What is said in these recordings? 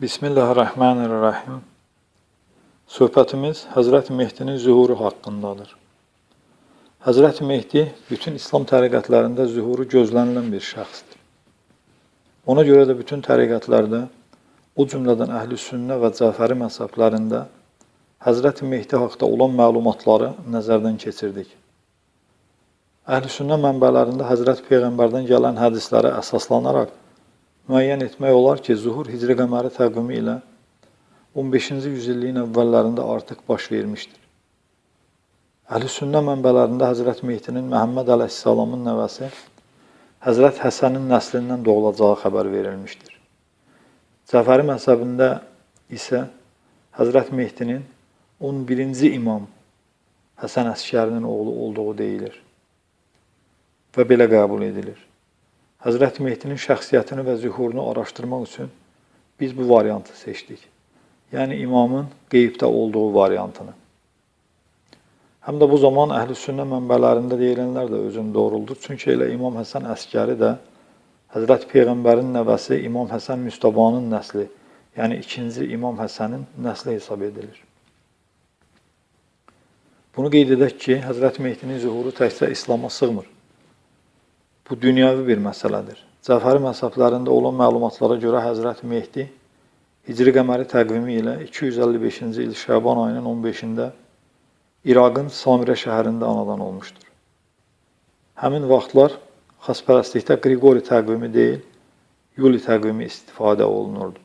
Bismillahirrahmanirrahim. Söhbətimiz Həzrəti Mehdinin zühuru haqqındadır. Həzrəti Mehdi bütün İslam təriqətlərində zühuru gözlənilən bir şəxsdir. Ona görə də bütün təriqətlərdə, o cümlədən Əhl-i Sünnə və Cəfəri məzhəblərində Həzrəti Mehdi haqqında olan məlumatları nəzərdən keçirdik. Əhl-i Sünnə mənbələrində Həzrəti Peyğəmbərdən gələn hədislərə əsaslanaraq müəyyən etmək olar ki, zuhur hicri qəməri təqvimi ilə 15-ci yüzilliyin əvvəllərində artıq baş vermişdir. Əhl-i Sünnə mənbələrində Həzrəti Mehdinin Məhəmməd əleyhissalamın nəvəsi Həzrət Həsənin nəslindən doğulacağı xəbər verilmişdir. Cəfəri məzhəbində isə Həzrəti Mehdinin 11-ci imam Həsən Əskərinin oğlu olduğu deyilir və belə qəbul edilir. Həzrəti Mehdinin şəxsiyyətini və zühurunu araşdırmaq üçün biz bu variantı seçdik. Yəni imamın qeybdə olduğu variantını. Həm də bu zaman Əhl-i Sünnə mənbələrində deyilənlər də özünü doğruldur. Çünki elə İmam Həsən Əskəri də Həzrəti Peyğəmbərin nəvəsi İmam Həsən Müstəbanın nəsli, yəni ikinci İmam Həsənin nəsli hesab edilir. Bunu qeyd edək ki, Həzrəti Mehdinin zühuru təkcə İslama sığmır. Bu dünyəvi bir məsələdir. Cəfəri məzhəblərində olan məlumatlara görə Həzrəti Mehdi hicri qəməri təqvimi ilə 255-ci il Şəban ayının 15-də İraqın Samirə şəhərində anadan olmuşdur. Həmin vaxtlar xaspərəstlikdə Qriqori təqvimi deyil, Yuli təqvimi istifadə olunurdu.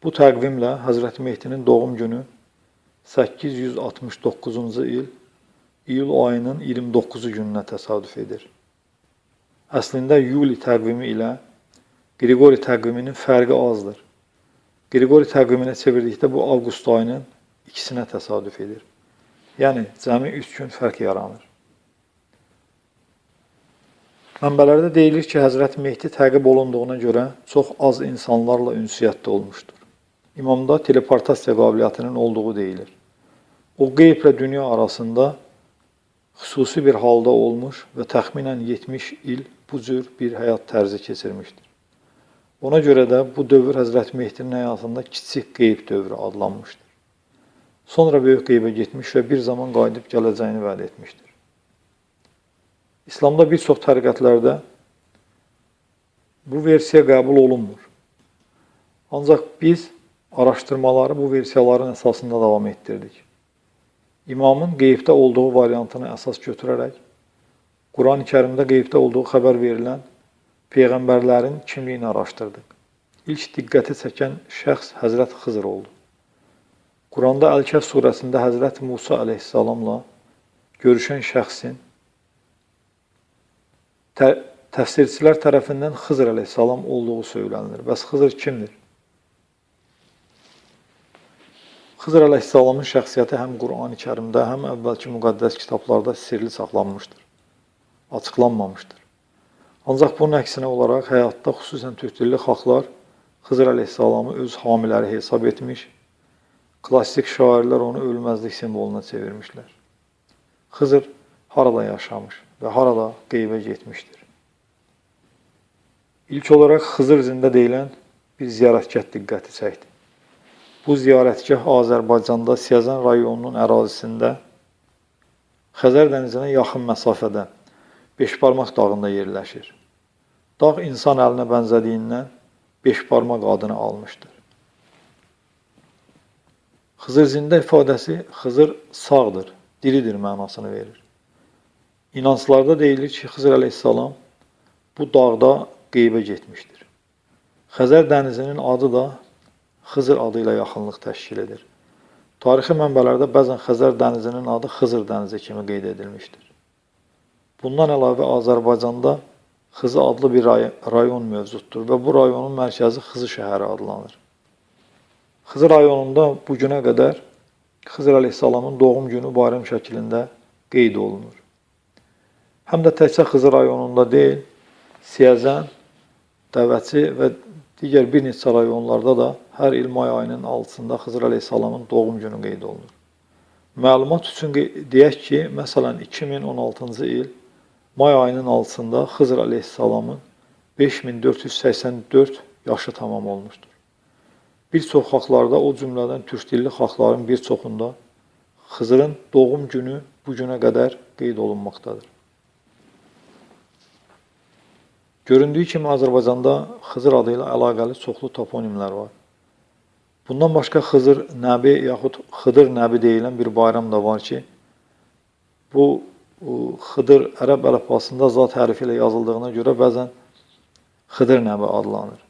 Bu təqvimlə Həzrəti Mehdinin doğum günü 869-cu il iyul ayının 29-cu gününə təsadüf edir. Əslində Yuli təqvimi ilə Qriqori təqviminin fərqi azdır. Qriqori təqviminə çevirdikdə bu avqust ayının ikisinə təsadüf edir. Yəni, cəmi 3 gün fərq yaranır. Mənbələrdə deyilir ki, Həzrəti Mehdi təqib olunduğuna görə çox az insanlarla ünsiyyətdə olmuşdur. İmamda teleportasiya qabiliyyətinin olduğu deyilir. O, qeyblə dünya arasında xüsusi bir halda olmuş və təxminən 70 il bu cür bir həyat tərzi keçirmişdir. Ona görə də bu dövr Həzrəti Mehdinin həyatında kiçik qeyb dövrü adlanmışdır. Sonra böyük qeybə getmiş və bir zaman qayıdıb gələcəyini vəd etmişdir. İslamda bir çox təriqətlərdə bu versiya qəbul olunmur. Ancaq biz araşdırmaları bu versiyaların əsasında davam etdirdik. İmamın qeybdə olduğu variantını əsas götürərək, Quran-ı Kərimdə qeybdə olduğu xəbər verilən Peyğəmbərlərin kimliyini araşdırdıq. İlk diqqəti çəkən şəxs Həzrət Xızır oldu. Quranda Əl-Kəhf surəsində Həzrət Musa əleyhissalamla görüşən şəxsin təfsirçilər tərəfindən Xızır əleyhissalam olduğu söylənilir. Bəs Xızır kimdir? Xızır əleyhissalamın şəxsiyyəti həm Quran-ı Kərimdə, həm əvvəlki müqəddəs kitablarda sirli saxlanmışdır, açıqlanmamışdır. Ancaq bunun əksinə olaraq həyatda xüsusən türk-dilli xalqlar Xızır əleyhissalamı öz hamiləri hesab etmiş, klassik şairlər onu ölməzlik simvoluna çevirmişlər. Xızır harada yaşamış və harada qeybə getmişdir? İlk olaraq Xızır izində deyilən bir ziyarətgah diqqəti çəkdi. Bu ziyarətgah Azərbaycanda Siyəzən rayonunun ərazisində Xəzər dənizinə yaxın məsafədə Beşbarmaq dağında yerləşir. Dağ insan əlinə bənzədiyindən beşbarmaq adını almışdır. Xızır zində ifadəsi Xızır sağdır, diridir mənasını verir. İnanclarda deyilir ki, Xızır əleyhissalam bu dağda qeybə getmişdir. Xəzər dənizinin adı da Xızır adı ilə yaxınlıq təşkil edir. Tarixi mənbələrdə bəzən Xəzər dənizinin adı Xızır dənizi kimi qeyd edilmişdir. Bundan əlavə Azərbaycanda Xızı adlı bir rayon mövcuddur və bu rayonun mərkəzi Xızı şəhəri adlanır. Xızı rayonunda bu günə qədər Xızır əleyhissalamın doğum günü bayram şəklində qeyd olunur. Həm də təkcə Xızı rayonunda deyil, Siyəzən, Dəvəçi və digər bir neçə rayonlarda da hər il may ayının 6-sında Xızır əleyhissalamın doğum günü qeyd olunur. Məlumat üçün deyək ki, məsələn 2016-cı il may ayının 6-sında Xızır əleyhissalamın 5484 yaşı tamam olmuşdur. Bir çox xalqlarda, o cümlədən türk dilli xalqların bir çoxunda Xızırın doğum günü bu günə qədər qeyd olunmaqdadır. Göründüyü kimi Azərbaycanda Xızır adı ilə əlaqəli çoxlu toponimlər var. Bundan başqa Xızır Nəbi yaxud Xıdır Nəbi deyilən bir bayram da var ki, bu Xıdır ərəb əlifbasında zat hərfi ilə yazıldığına görə bəzən Xıdır Nəbi adlanır.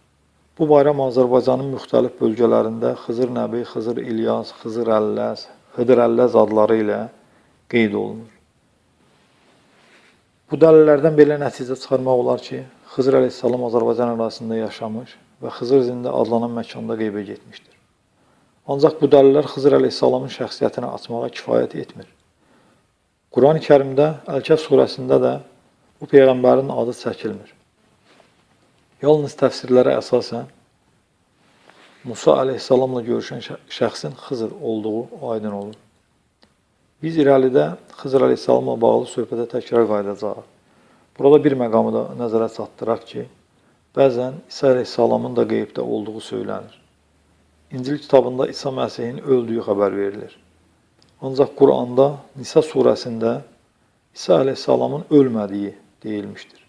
Bu bayram Azərbaycanın müxtəlif bölgələrində Xızır Nəbi, Xızır İlyas, Xızır Əlləz, Xıdır Əlləz adları ilə qeyd olunur. Bu dəlillərdən belə nəticə çıxarmaq olar ki, Xızır əleyhissalam Azərbaycan ərazisində yaşamış və Xızır Zində adlanan məkanda qeybə getmişdir. Ancaq bu dəlillər Xızır əleyhissalamın şəxsiyyətini açmağa kifayət etmir. Quran-ı Kərimdə Əl-Kəhf surəsində də bu peyğəmbərin adı çəkilmir. Yalnız təfsirlərə əsasən Musa əleyhissalamla görüşən şəxsin Xızır olduğu aydın olur. Biz irəlidə Xızır əleyhissalamla bağlı söhbətə təkrar qayıdacağıq. Burada bir məqamı da nəzərə çatdıraq ki, bəzən İsa əleyhissalamın da qeybdə olduğu söylənir. İncil kitabında İsa Məsihin öldüyü xəbər verilir. Ancaq Quranda Nisa surəsində İsa əleyhissalamın ölmədiyi deyilmişdir.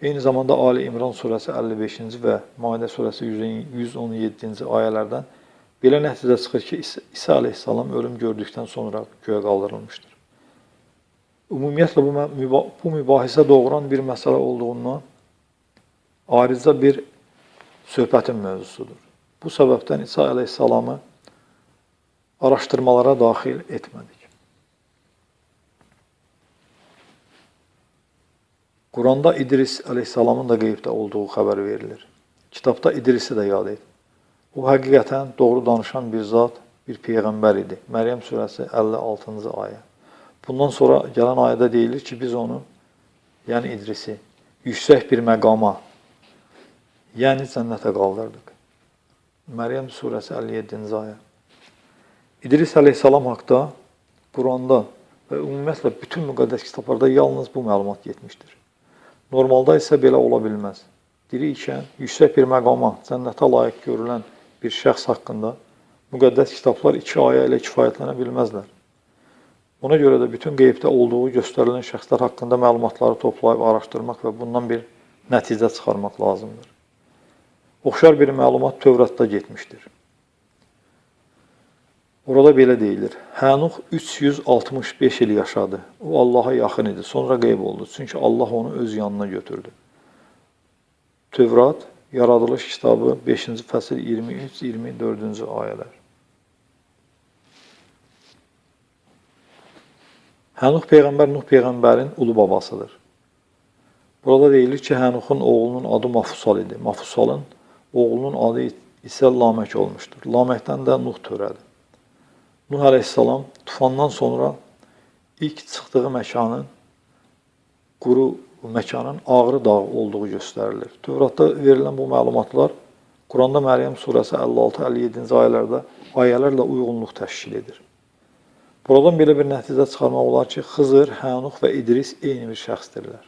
Eyni zamanda Ali İmran surəsi 55-ci və Maidə surəsi 117-ci ayələrdən belə nəticə çıxır ki, İsa əleyhissalam ölüm gördükdən sonra göyə qaldırılmışdır. Ümumiyyətlə, bu mübahisə doğuran bir məsələ olduğundan ayrıca bir söhbətin mövzusudur. Bu səbəbdən İsa əleyhissalamı araşdırmalara daxil etmədik. Quranda İdris əleyhissalamın da qeybdə olduğu xəbər verilir. Kitabda İdrisi də yad et. O, həqiqətən doğru danışan bir zat, bir peyğəmbər idi. Məryəm surəsi 56-cı ayə. Bundan sonra gələn ayədə deyilir ki, biz onu, yəni İdrisi, yüksək bir məqama, yəni cənnətə qaldırdıq. Məryəm surəsi 57-ci ayə. İdris əleyhissalam haqda Quranda və ümumiyyətlə bütün müqəddəs kitablarda yalnız bu məlumat yetmişdir. Normalda isə belə ola bilməz. Diri ikən yüksək bir məqama, cənnətə layiq görülən bir şəxs haqqında müqəddəs kitablar iki ayə ilə kifayətlənə bilməzlər. Ona görə də bütün qeybdə olduğu göstərilən şəxslər haqqında məlumatları toplayıb araşdırmaq və bundan bir nəticə çıxarmaq lazımdır. Oxşar bir məlumat Tövratda getmişdir. Orada belə deyilir: Hənux 365 il yaşadı. O Allaha yaxın idi, sonra qeyb oldu. Çünki Allah onu öz yanına götürdü. Tövrat, Yaradılış kitabı 5-ci fəsil 23-24-cü ayələr. Hənux peyğəmbər Nuh peyğəmbərin ulu babasıdır. Burada deyilir ki, Hənuxun oğlunun adı Mafusal idi. Mafusalın oğlunun adı isə Lamək olmuşdur. Laməkdən də Nuh törədi. Nuh əleyhissalam tufandan sonra ilk çıxdığı məkanın quru məkanın Ağrı dağı olduğu göstərilir. Tövratda verilən bu məlumatlar Quranda Məryəm surəsi 56-57-ci ayələrlə uyğunluq təşkil edir. Buradan belə bir nəticə çıxarmaq olar ki, Xızır, Hənux və İdris eyni bir şəxsdirlər.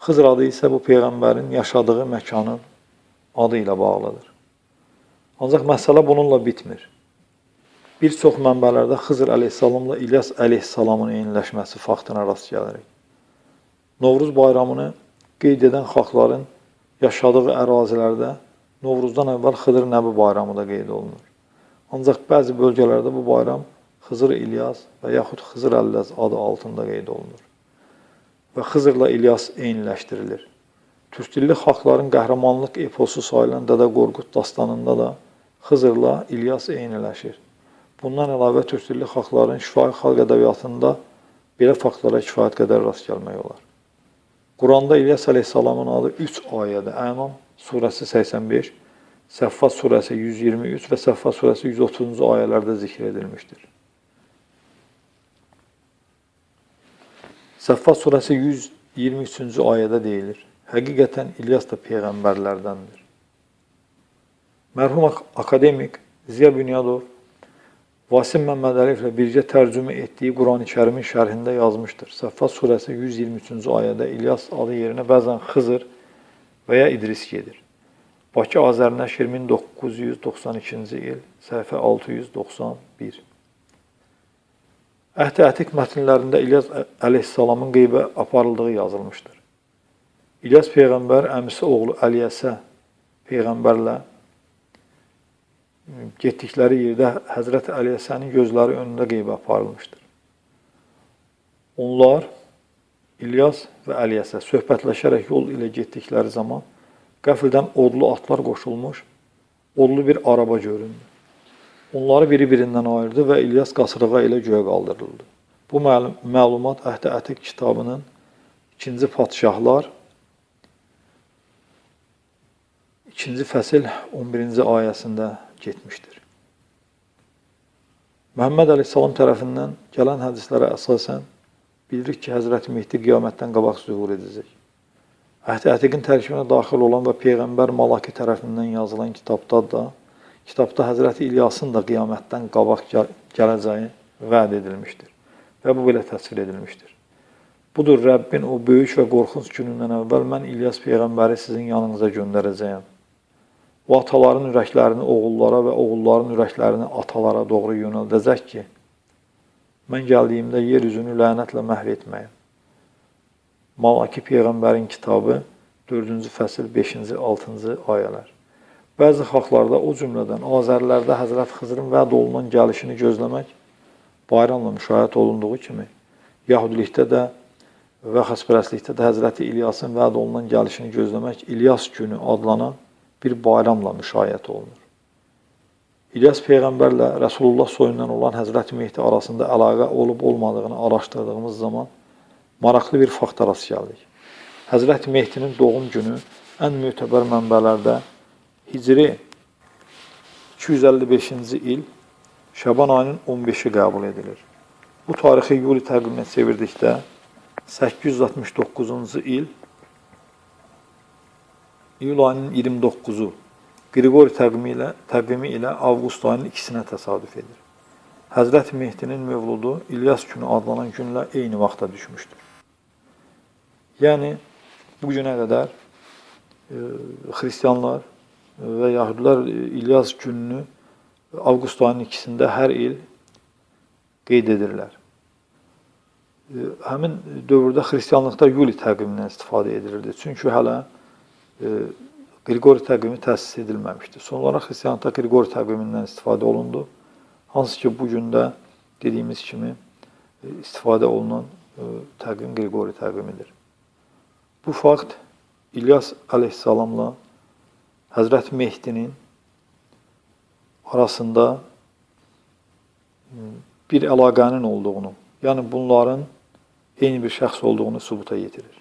Xızır adı isə bu peyğəmbərin yaşadığı məkanın adı ilə bağlıdır. Ancaq məsələ bununla bitmir. Bir çox mənbələrdə Xızır əleyhissalamla İlyas əleyhissalamın eyniləşməsi faktına rast gəlirik. Novruz bayramını qeyd edən xalqların yaşadığı ərazilərdə Novruzdan əvvəl Xıdır Nəbi bayramı da qeyd olunur. Ancaq bəzi bölgələrdə bu bayram Xızır İlyas və yaxud Xızır Əlləz adı altında qeyd olunur və Xızırla İlyas eyniləşdirilir. Türk dilli xalqların qəhrəmanlıq eposu sayılan Dədə Qorqud dastanında da Xızırla İlyas eyniləşir. Bundan əlavə Türk dilli xalqların şifahi xalq ədəbiyyatında belə faktlara kifayət qədər rast gəlmək olar. Quranda İlyas əleyhissalamın adı 3 ayədə Ənam surəsi 85, Səffat surəsi 123 və Səffat surəsi 130-cu ayələrdə zikr edilmişdir. Səffat surəsi 123-cü ayədə deyilir: Həqiqətən İlyas da peyğəmbərlərdəndir. Mərhum akademik Ziya Bünyadov Vasim Məmmədəliyevlə birgə tərcümə etdiyi Quran-ı Kərimin şərhində yazmışdır. Səffat surəsi 123-cü ayədə İlyas adı yerinə bəzən Xızır və ya İdris gedir. Bakı Azərnəşr 1992-ci il, səhifə 691. Əhd-i Ətiq mətnlərində İlyas əleyhissalamın qeybə aparıldığı yazılmışdır. İlyas Peyğəmbər əmisi oğlu Əliyəsə Peyğəmbərlə getdikləri yerdə Həzrət Əliyəsənin gözləri önündə qeybə aparılmışdır. Onlar, İlyas və Əliyəsə söhbətləşərək yol ilə getdikləri zaman qəfildən odlu atlar qoşulmuş, odlu bir araba göründü. Onları biri-birindən ayırdı və İlyas qasırğa ilə göyə qaldırıldı. Bu məlumat Əhd-i Ətiq kitabının 2-ci Padşahlar 2-ci fəsil 11-ci ayəsində getmişdir. Məhəmməd əleyhissalam tərəfindən gələn hədislərə əsasən bilirik ki, Həzrəti Mehdi qiyamətdən qabaq zühur edəcək. Əhd-i Ətiqin tərkibinə daxil olan və Peyğəmbər Malaki tərəfindən yazılan kitabda Həzrəti İlyasın da qiyamətdən qabaq gələcəyi vəd edilmişdir və bu belə təsvir edilmişdir. Budur, Rəbbin o böyük və qorxunc günündən əvvəl mən İlyas Peyğəmbəri sizin yanınıza göndərəcəyəm. O ataların ürəklərini oğullara və oğulların ürəklərini atalara doğru yönəldəcək ki, mən gəldiyimdə yer üzünü lənətlə məhv etməyəm. Malaki Peyğəmbərin kitabı 4-cü fəsil 5-ci 6-cı ayələr. Bəzi xalqlarda, o cümlədən Azərlərdə Həzrət Xızırın vəd olunan gəlişini gözləmək bayramla müşahidə olunduğu kimi, Yahudilikdə də və xəspərəstlikdə də Həzrəti İlyasın vəd olunan gəlişini gözləmək İlyas günü adlanan bir bayramla müşahidə olunur. İlyas Peyğəmbərlə Rəsulullah soyundan olan Həzrəti Mehdi arasında əlaqə olub-olmadığını araşdırdığımız zaman maraqlı bir fakta rast gəldik. Həzrəti Mehdinin doğum günü ən mötəbər mənbələrdə Hicri 255-ci il Şaban ayının 15-i qəbul edilir. Bu tarixi Yuli təqviminə çevirdikdə 869-cu il iyul ayının 29-u Qriqori təqvimi ilə avqust ayının 2-sinə təsadüf edir. Həzrəti Mehdinin mövludu İlyas günü adlanan günlə eyni vaxta düşmüşdür. Yəni, bu günə qədər xristianlar və yahudilər İlyas gününü avqust ayının 2-sində hər il qeyd edirlər. Həmin dövrdə xristianlıqda Yuli təqvimindən istifadə edilirdi. Çünki hələ Qriqori təqvimi təsis edilməmişdi. Sonlara xristianlıqda Qriqori təqvimindən istifadə olundu. Hansı ki, bu gündə dediyimiz kimi istifadə olunan təqvim Qriqori təqvimidir. Bu fakt İlyas əleyhissalamla Həzrəti Mehdinin arasında bir əlaqənin olduğunu, yəni bunların eyni bir şəxs olduğunu sübuta yetirir.